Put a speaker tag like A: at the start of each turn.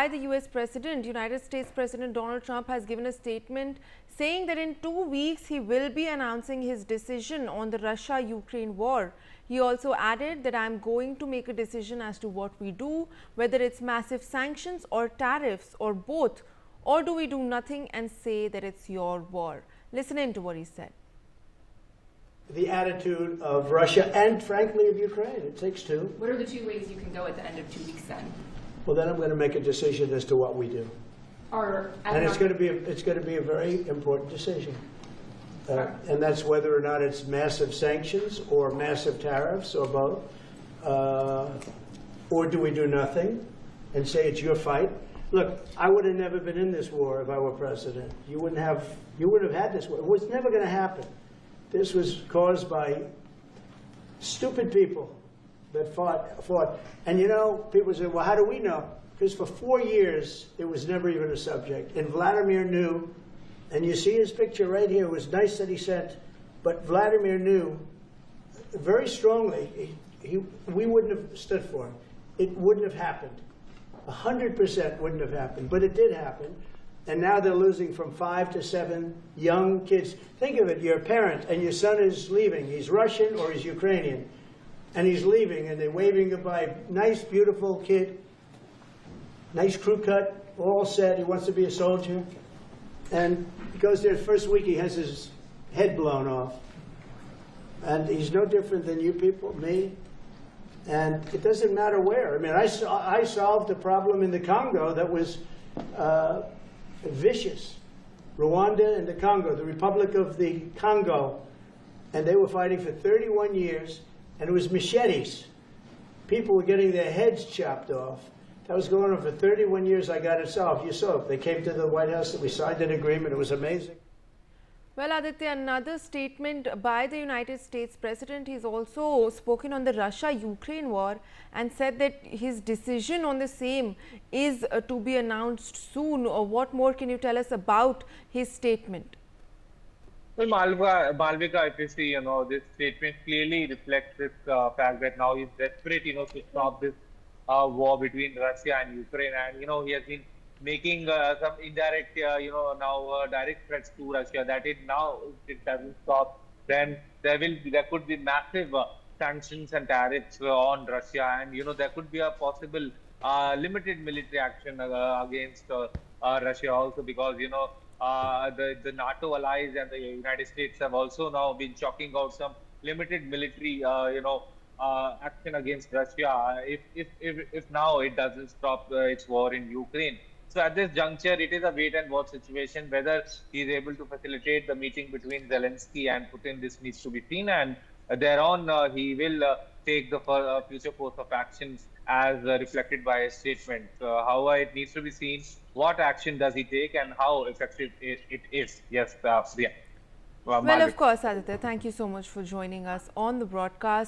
A: by the US President. United States President Donald Trump has given a statement saying that in 2 weeks he will be announcing his decision on the Russia-Ukraine war. He also added that I'm going to make a decision as to what we do, whether it's massive sanctions or tariffs or both, or do we do nothing and say that it's your war. Listen in to what he said.
B: The attitude of Russia and, frankly, of Ukraine. It takes two.
C: What are the 2 ways you can go at the end of 2 weeks then?
B: Well, then I'm going to make a decision as to what we do. And it's going to be a very important decision. And that's whether or not it's massive sanctions or massive tariffs or both. Or do we do nothing and say it's your fight? Look, I would have never been in this war if I were president. You wouldn't have had this war. It was never going to happen. This was caused by stupid people that fought. And you know, people say, well, how do we know? Because for 4 years, it was never even a subject. And Vladimir knew, and you see his picture right here. It was nice that he sent, but Vladimir knew very strongly we wouldn't have stood for him. It wouldn't have happened. 100% wouldn't have happened, but it did happen. And now they're losing from 5 to 7 young kids. Think of it, you're a parent and your son is leaving. He's Russian or he's Ukrainian. And he's leaving and they're waving goodbye. Nice, beautiful kid. Nice crew cut, all set. He wants to be a soldier. And he goes there the first week, he has his head blown off. And he's no different than you people, me. And it doesn't matter where. I mean, I solved a problem in the Congo that was vicious. Rwanda and the Congo, the Republic of the Congo. And they were fighting for 31 years, and it was machetes. People were getting their heads chopped off. That was going on for 31 years. I got it solved. You saw it. They came to the White House and we signed an agreement. It was amazing.
A: Well, Aditya, another statement by the United States President. He's also spoken on the Russia-Ukraine war and said that his decision on the same is to be announced soon. What more can you tell us about his statement?
D: Well, Malvika, if you see, this statement clearly reflects this fact that now he's desperate, to stop this war between Russia and Ukraine. And, he has been making some indirect, direct threats to Russia that if it doesn't stop, then there could be massive sanctions and tariffs on Russia. And, there could be a possible limited military action against Russia also because, the NATO allies and the United States have also now been chalking out some limited military, action against Russia if now it doesn't stop its war in Ukraine. So at this juncture, it is a wait-and-watch situation. Whether he is able to facilitate the meeting between Zelensky and Putin, this needs to be seen. And thereon, he will take the future course of actions as reflected by his statement. However, it needs to be seen what action does he take and how effective it is. Yes, Priya.
A: Well, of course, Aditya. Thank you so much for joining us on the broadcast.